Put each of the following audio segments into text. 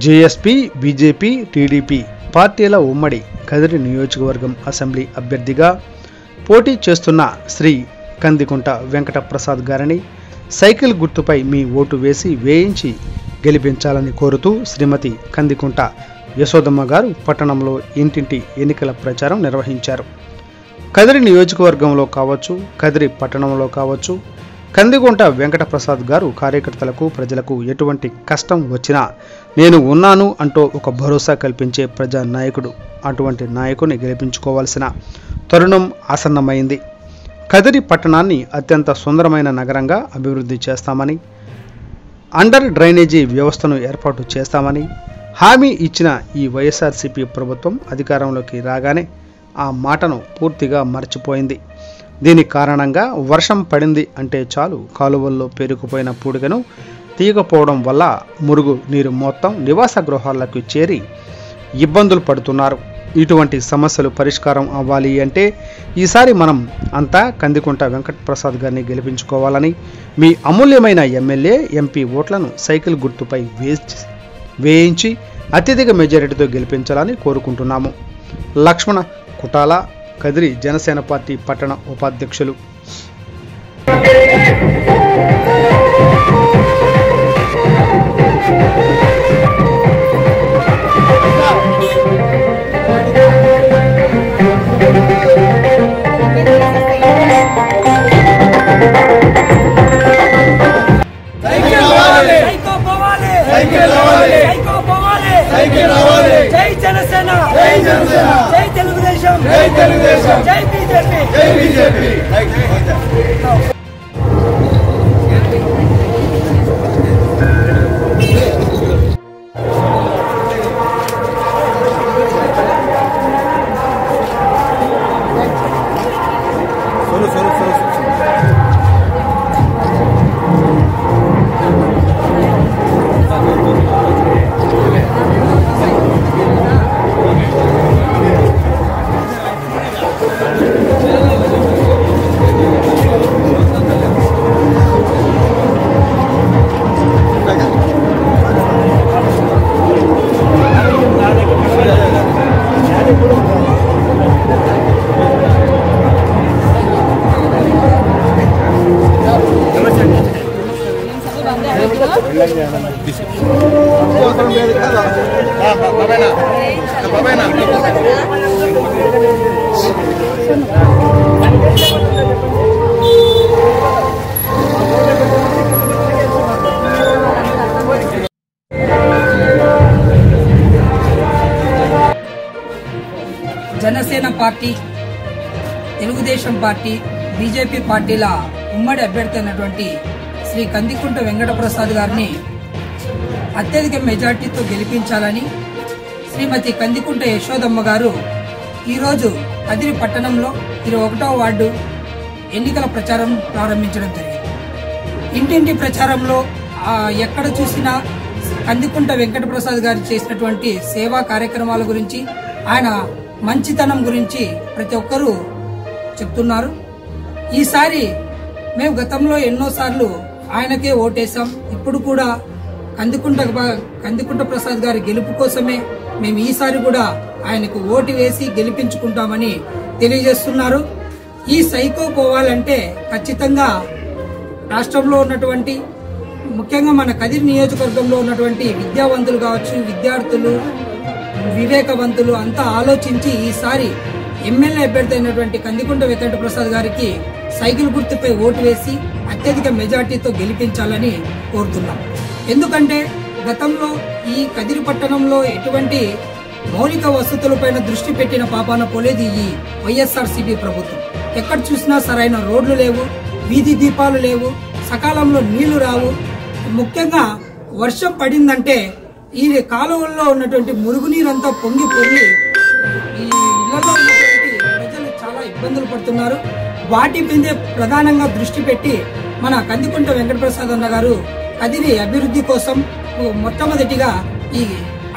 JSP, BJP, TDP పార్టీల ఉమ్మడి కదిరి నియోజకవర్గం అసెంబ్లీ అభ్యర్థిగా పోటీ చేస్తున్న శ్రీ కందికుంట వెంకట ప్రసాద్ గారిని సైకిల్ గుర్తుపై మీ ఓటు వేయించి గెలిపించాలని కోరుతూ శ్రీమతి కందికుంట యశోదమ్మ గారు పట్టణంలో ఇంటింటి ఎన్నికల ప్రచారం నిర్వహించారు. కదిరి నియోజకవర్గంలో కావచ్చు, కదిరి పట్టణంలో కావచ్చు, కందికుంట వెంకట ప్రసాద్ గారు కార్యకర్తలకు, ప్రజలకు ఎటువంటి కష్టం వచ్చినా నేను ఉన్నాను అంటూ ఒక భరోసా కల్పించే ప్రజా నాయకుడు. అటువంటి నాయకుని గెలిపించుకోవాల్సిన తరుణం ఆసన్నమైంది. కదిరి పట్టణాన్ని అత్యంత సుందరమైన నగరంగా అభివృద్ధి చేస్తామని, అండర్ డ్రైనేజీ వ్యవస్థను ఏర్పాటు చేస్తామని హామీ ఇచ్చిన ఈ వైఎస్ఆర్సీపీ ప్రభుత్వం అధికారంలోకి రాగానే ఆ మాటను పూర్తిగా మర్చిపోయింది. దీని కారణంగా వర్షం పడింది అంటే చాలు కాలువల్లో పేరుకుపోయిన పూడికను తీయకపోవడం వల్ల మురుగు నీరు మొత్తం నివాస గృహాలకు చేరి ఇబ్బందులు పడుతున్నారు. ఇటువంటి సమస్యలు పరిష్కారం అవ్వాలి అంటే ఈసారి మనం అంతా కందికుంట వెంకట ప్రసాద్ గారిని గెలిపించుకోవాలని, మీ అమూల్యమైన ఎమ్మెల్యే, ఎంపీ ఓట్లను సైకిల్ గుర్తుపై వేయించి అత్యధిక మెజారిటీతో గెలిపించాలని కోరుకుంటున్నాము. లక్ష్మణ కుటాల, కదిరి జనసేన పార్టీ పట్టణ ఉపాధ్యక్షులు. జై జనసేన, జై తెలుగుదేశం, జై BJP. Janasena party, Telugu Desam party, BJP పార్టీల ఉమ్మడి అభ్యర్థి అయినటువంటి శ్రీ కందికుంట వెంకట ప్రసాద్ గారిని అత్యధిక మెజార్టీతో గెలిపించాలని శ్రీమతి కందికుంట యశోదమ్మ గారు ఈరోజు కదిరి పట్టణంలో 21వ వార్డు ఎన్నికల ప్రచారం ప్రారంభించడం జరిగింది. ఇంటింటి ప్రచారంలో ఎక్కడ చూసినా కందికుంట వెంకట ప్రసాద్ గారు చేసినటువంటి సేవా కార్యక్రమాల గురించి, ఆయన మంచితనం గురించి ప్రతి ఒక్కరూ చెప్తున్నారు. ఈసారి మేము గతంలో ఎన్నోసార్లు ఆయనకే ఓటేశాం. ఇప్పుడు కూడా కందికుంట ప్రసాద్ గారి గెలుపు కోసమే మేము ఈసారి కూడా ఆయనకు ఓటు వేసి గెలిపించుకుంటామని తెలియజేస్తున్నారు. ఈ సైకో పోవాలంటే ఖచ్చితంగా రాష్ట్రంలో ఉన్నటువంటి, ముఖ్యంగా మన కదిరి నియోజకవర్గంలో ఉన్నటువంటి విద్యావంతులు కావచ్చు, విద్యార్థులు, వివేకవంతులు అంతా ఆలోచించి ఈసారి ఎమ్మెల్యే అభ్యర్థి అయినటువంటి కందికుంట వెంకట ప్రసాద్ గారికి సైకిల్ గుర్తుపై ఓటు వేసి అత్యధిక మెజార్టీతో గెలిపించాలని కోరుతున్నాం. ఎందుకంటే గతంలో ఈ కదిరి పట్టణంలో ఎటువంటి మౌలిక వసతులపైన దృష్టి పెట్టిన పాపాన పోలేదు ఈ వైఎస్ఆర్సీపీ ప్రభుత్వం. ఎక్కడ చూసినా సరైన రోడ్లు లేవు, వీధి దీపాలు లేవు, సకాలంలో నీళ్లు రావు. ముఖ్యంగా వర్షం పడిందంటే ఈ కాలువల్లో ఉన్నటువంటి మురుగునీరంతా పొంగి ఈ ఇళ్లలో ఉన్నటువంటి ప్రజలు చాలా ఇబ్బందులు పడుతున్నారు. వాటి మీదే ప్రధానంగా దృష్టి పెట్టి మన కందికుంట వెంకట ప్రసాద్ అన్న గారు కదిరి అభివృద్ధి కోసం మొట్టమొదటిగా ఈ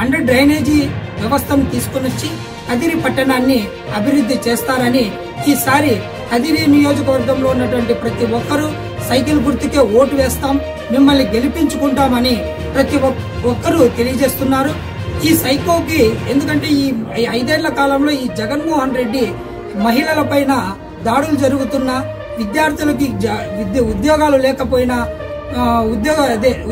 అండర్ డ్రైనేజీ వ్యవస్థను తీసుకుని వచ్చి కదిరి పట్టణాన్ని అభివృద్ధి చేస్తారని, ఈసారి కదిరి నియోజకవర్గంలో ఉన్నటువంటి ప్రతి ఒక్కరూ సైకిల్ గుర్తుకే ఓటు వేస్తాం. మిమ్మల్ని గెలిపించుకుంటామని ప్రతి ఒక్కరూ తెలియజేస్తున్నారు. ఈ సైకోకి ఎందుకంటే ఈ 5 ఏళ్ల కాలంలో ఈ జగన్మోహన్ రెడ్డి మహిళల పైన దాడులు జరుగుతున్నా, విద్యార్థులకి ఉద్యోగాలు లేకపోయినా,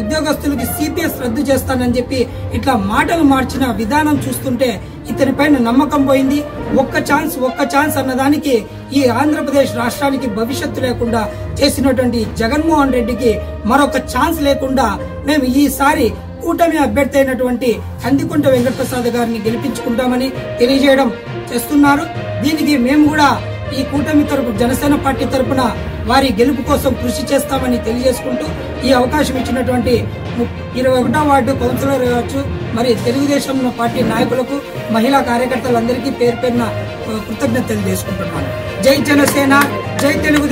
ఉద్యోగస్తులకి సిపిఎస్ రద్దు చేస్తానని చెప్పి ఇట్లా మాటలు మార్చిన విధానం చూస్తుంటే ఇతని పైన నమ్మకం పోయింది. ఒక్క ఛాన్స్ అన్నదానికి ఈ ఆంధ్రప్రదేశ్ రాష్ట్రానికి భవిష్యత్తు లేకుండా చేసినటువంటి జగన్మోహన్ రెడ్డికి మరొక ఛాన్స్ లేకుండా మేము ఈసారి కూటమి అభ్యర్థి అయినటువంటి కందికుంట వెంకటప్రసాద్ గారిని గెలిపించుకుంటామని తెలియజేయడం చేస్తున్నారు. దీనికి మేము కూడా ఈ కూటమి తరపు జనసేన పార్టీ తరపున వారి గెలుపు కోసం కృషి చేస్తామని తెలియజేసుకుంటూ ఈ అవకాశం ఇచ్చినటువంటి 21వ వార్డు కౌన్సిలర్ కావచ్చు, మరి తెలుగుదేశం పార్టీ నాయకులకు, మహిళా కార్యకర్తలందరికీ పేరు పేరున కృతజ్ఞతలు తెలియజేసుకుంటున్నాను. జై జనసేన, జై తెలుగుదేశం.